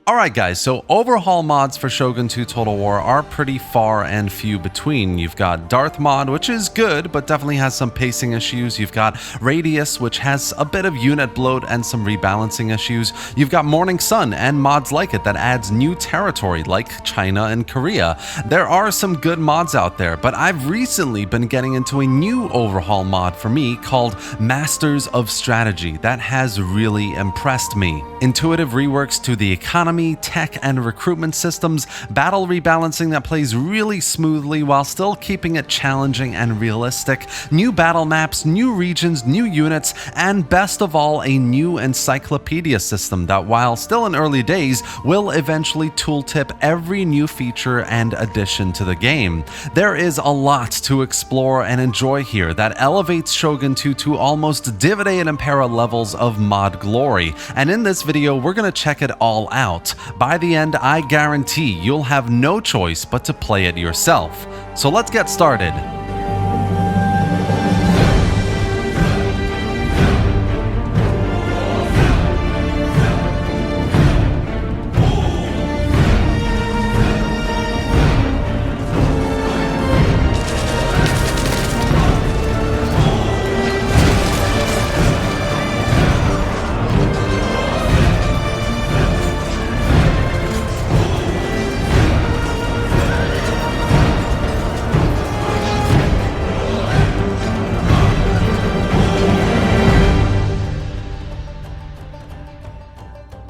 Alright guys, so overhaul mods for Shogun 2 Total War are pretty far and few between. You've got Darthmod, which is good, but definitely has some pacing issues. You've got Radious, which has a bit of unit bloat and some rebalancing issues. You've got Morning Sun and mods like it that adds new territory like China and Korea. There are some good mods out there, but I've recently been getting into a new overhaul mod for me called Masters of Strategy that has really impressed me. Intuitive reworks to the economy, tech, and recruitment systems, battle rebalancing that plays really smoothly while still keeping it challenging and realistic, new battle maps, new regions, new units, and best of all, a new encyclopedia system that, while still in early days, will eventually tooltip every new feature and addition to the game. There is a lot to explore and enjoy here that elevates Shogun 2 to almost Divide and Impera levels of mod glory, and in this video we're going to check it all out. By the end, I guarantee you'll have no choice but to play it yourself. So let's get started.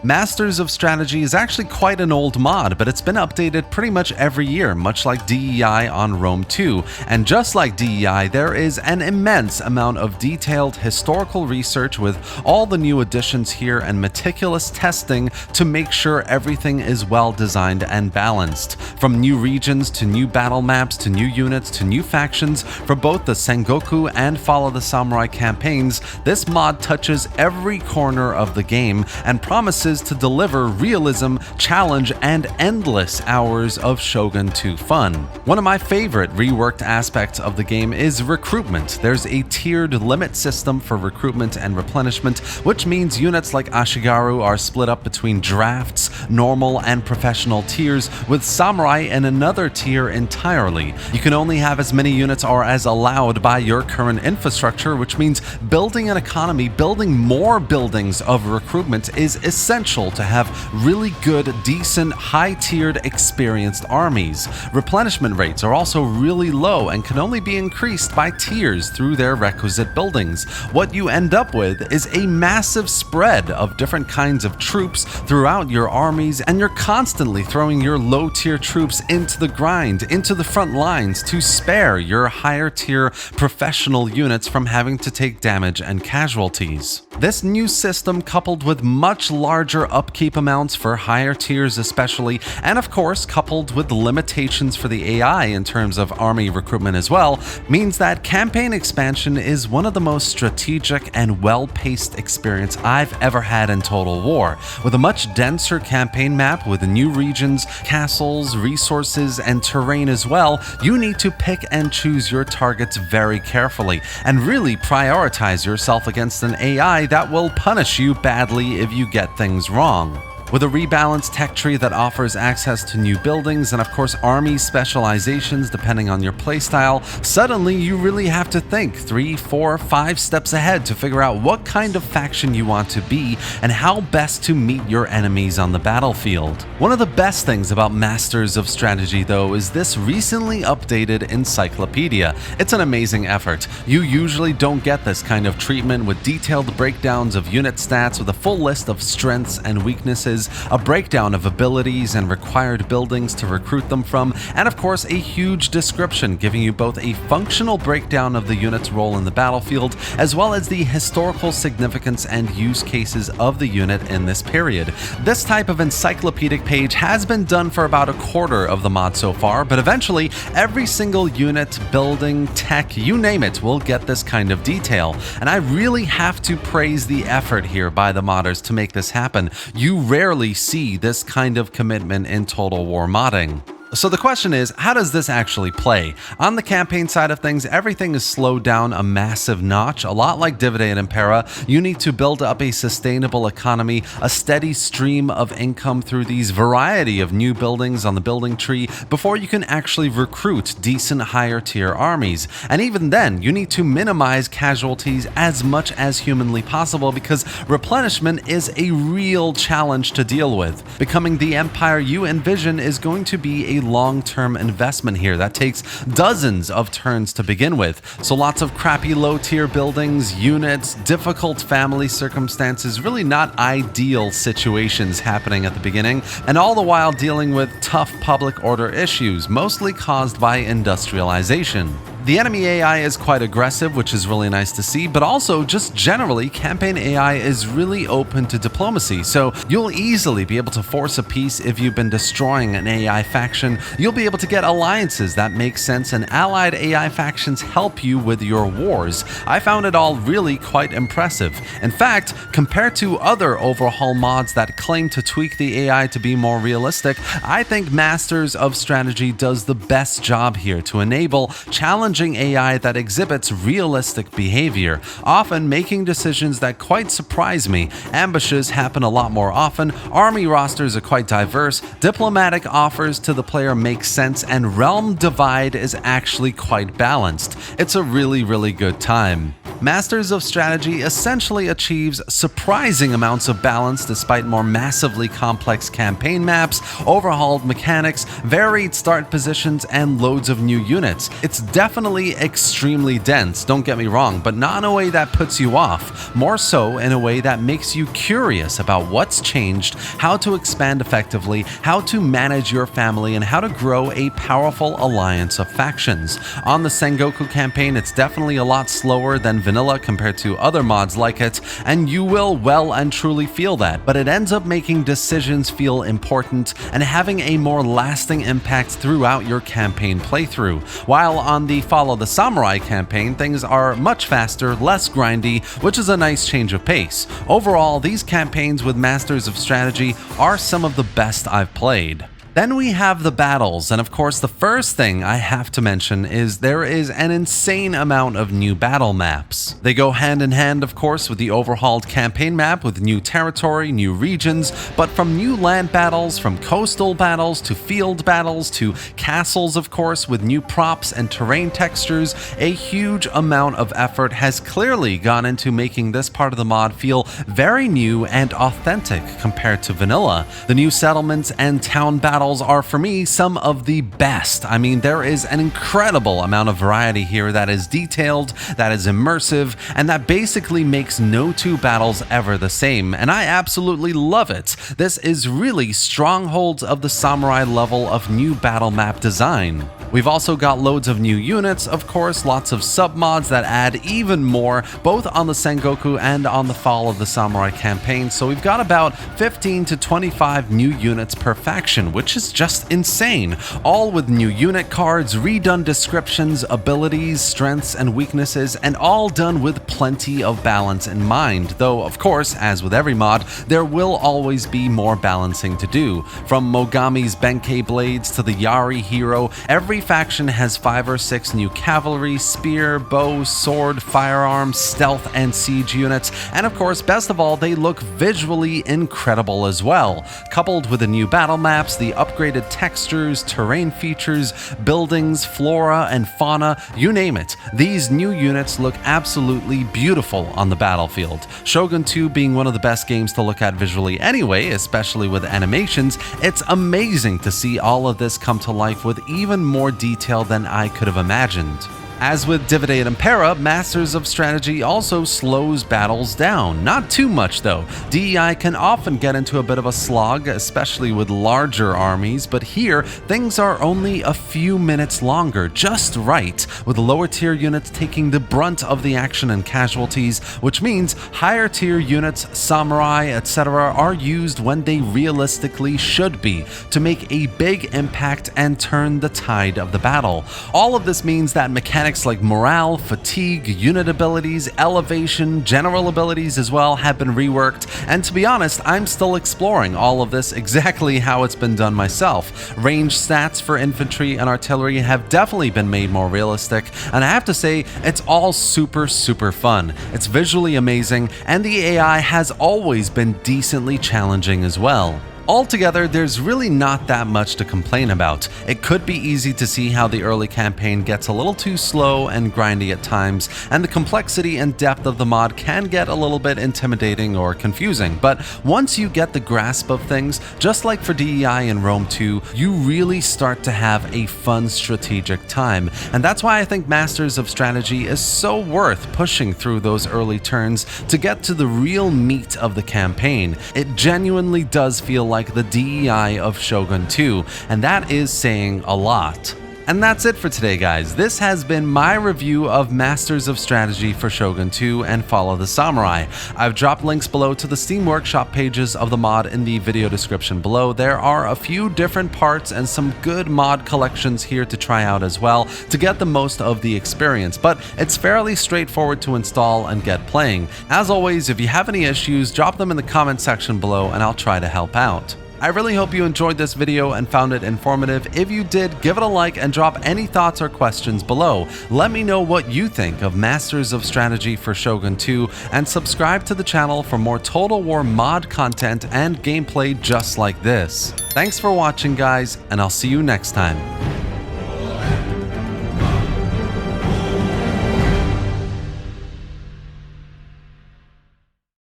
Masters of Strategy is actually quite an old mod, but it's been updated pretty much every year, much like DEI on Rome 2. And just like DEI, there is an immense amount of detailed historical research with all the new additions here and meticulous testing to make sure everything is well designed and balanced. From new regions to new battle maps to new units to new factions for both the Sengoku and Follow the Samurai campaigns, this mod touches every corner of the game and promises to deliver realism, challenge, and endless hours of Shogun 2 fun. One of my favorite reworked aspects of the game is recruitment. There's a tiered limit system for recruitment and replenishment, which means units like Ashigaru are split up between drafts, normal, and professional tiers, with samurai in another tier entirely. You can only have as many units or as allowed by your current infrastructure, which means building an economy, building more buildings of recruitment is essential to have really good, decent, high-tiered, experienced armies. Replenishment rates are also really low and can only be increased by tiers through their requisite buildings. What you end up with is a massive spread of different kinds of troops throughout your armies, and you're constantly throwing your low-tier troops into the grind, into the front lines to spare your higher-tier professional units from having to take damage and casualties. This new system, coupled with much larger upkeep amounts for higher tiers especially, and of course coupled with limitations for the AI in terms of army recruitment as well, means that campaign expansion is one of the most strategic and well-paced experience I've ever had in Total War. With a much denser campaign map with new regions, castles, resources, and terrain as well, you need to pick and choose your targets very carefully and really prioritize yourself against an AI that will punish you badly if you get things wrong. With a rebalanced tech tree that offers access to new buildings and of course army specializations depending on your playstyle, suddenly you really have to think 3, 4, 5 steps ahead to figure out what kind of faction you want to be and how best to meet your enemies on the battlefield. One of the best things about Masters of Strategy though is this recently updated encyclopedia. It's an amazing effort. You usually don't get this kind of treatment with detailed breakdowns of unit stats with a full list of strengths and weaknesses, a breakdown of abilities and required buildings to recruit them from, and of course a huge description giving you both a functional breakdown of the unit's role in the battlefield as well as the historical significance and use cases of the unit in this period. This type of encyclopedic page has been done for about a quarter of the mod so far, but eventually every single unit, building, tech, you name it, will get this kind of detail, and I really have to praise the effort here by the modders to make this happen. You rarely see this kind of commitment in Total War modding. So the question is, how does this actually play? On the campaign side of things, everything is slowed down a massive notch. A lot like Dividend Impera, you need to build up a sustainable economy, a steady stream of income through these variety of new buildings on the building tree before you can actually recruit decent higher tier armies. And even then, you need to minimize casualties as much as humanly possible because replenishment is a real challenge to deal with. Becoming the empire you envision is going to be a long-term investment here that takes dozens of turns to begin with. So lots of crappy low-tier buildings, units, difficult family circumstances, really not ideal situations happening at the beginning, and all the while dealing with tough public order issues, mostly caused by industrialization. The enemy AI is quite aggressive, which is really nice to see, but also just generally, campaign AI is really open to diplomacy, so you'll easily be able to force a peace if you've been destroying an AI faction. You'll be able to get alliances that make sense, and allied AI factions help you with your wars. I found it all really quite impressive. In fact, compared to other overhaul mods that claim to tweak the AI to be more realistic, I think Masters of Strategy does the best job here to enable challenging AI that exhibits realistic behavior, often making decisions that quite surprise me. Ambushes happen a lot more often, army rosters are quite diverse, diplomatic offers to the player make sense, and realm divide is actually quite balanced. It's a really good time. Masters of Strategy essentially achieves surprising amounts of balance despite more massively complex campaign maps, overhauled mechanics, varied start positions, and loads of new units. It's definitely extremely dense, don't get me wrong, but not in a way that puts you off, more so in a way that makes you curious about what's changed, how to expand effectively, how to manage your family, and how to grow a powerful alliance of factions. On the Sengoku campaign, it's definitely a lot slower than vanilla compared to other mods like it, and you will well and truly feel that, but it ends up making decisions feel important and having a more lasting impact throughout your campaign playthrough. While on the Follow the Samurai campaign, things are much faster, less grindy, which is a nice change of pace. Overall, these campaigns with Masters of Strategy are some of the best I've played. Then we have the battles, and of course the first thing I have to mention is there is an insane amount of new battle maps. They go hand in hand, of course, with the overhauled campaign map with new territory, new regions, but from new land battles, from coastal battles to field battles to castles, of course, with new props and terrain textures, a huge amount of effort has clearly gone into making this part of the mod feel very new and authentic compared to vanilla. The new settlements and town battles are for me some of the best. I mean, there is an incredible amount of variety here that is detailed, that is immersive, and that basically makes no two battles ever the same, and I absolutely love it. This is really strongholds of the samurai level of new battle map design. We've also got loads of new units, of course, lots of submods that add even more, both on the Sengoku and on the Fall of the Samurai campaign, so we've got about 15 to 25 new units per faction, which is just insane, all with new unit cards, redone descriptions, abilities, strengths, and weaknesses, and all done with plenty of balance in mind, though of course, as with every mod, there will always be more balancing to do. From Mogami's Benkei blades to the Yari hero, every faction has 5 or 6 new cavalry, spear, bow, sword, firearms, stealth, and siege units, and of course, best of all, they look visually incredible as well. Coupled with the new battle maps, the upgraded textures, terrain features, buildings, flora, and fauna, you name it. These new units look absolutely beautiful on the battlefield. Shogun 2 being one of the best games to look at visually anyway, especially with animations, it's amazing to see all of this come to life with even more detail than I could have imagined. As with Dividend Impera, Masters of Strategy also slows battles down. Not too much though. DEI can often get into a bit of a slog, especially with larger armies, but here things are only a few minutes longer, just right, with lower tier units taking the brunt of the action and casualties, which means higher tier units, samurai, etc. are used when they realistically should be, to make a big impact and turn the tide of the battle. All of this means that mechanics Mechanics like morale, fatigue, unit abilities, elevation, general abilities as well have been reworked, and to be honest, I'm still exploring all of this exactly how it's been done myself. Range stats for infantry and artillery have definitely been made more realistic, and I have to say, it's all super fun. It's visually amazing, and the AI has always been decently challenging as well. Altogether, there's really not that much to complain about. It could be easy to see how the early campaign gets a little too slow and grindy at times, and the complexity and depth of the mod can get a little bit intimidating or confusing, but once you get the grasp of things, just like for DEI in Rome 2, you really start to have a fun strategic time, and that's why I think Masters of Strategy is so worth pushing through those early turns to get to the real meat of the campaign. It genuinely does feel like the DEI of Shogun 2, and that is saying a lot. And that's it for today, guys. This has been my review of Masters of Strategy for Shogun 2 and Follow the Samurai. I've dropped links below to the Steam Workshop pages of the mod in the video description below. There are a few different parts and some good mod collections here to try out as well to get the most of the experience, but it's fairly straightforward to install and get playing. As always, if you have any issues, drop them in the comment section below and I'll try to help out. I really hope you enjoyed this video and found it informative. If you did, give it a like and drop any thoughts or questions below. Let me know what you think of Masters of Strategy for Shogun 2, and subscribe to the channel for more Total War mod content and gameplay just like this. Thanks for watching, guys, and I'll see you next time.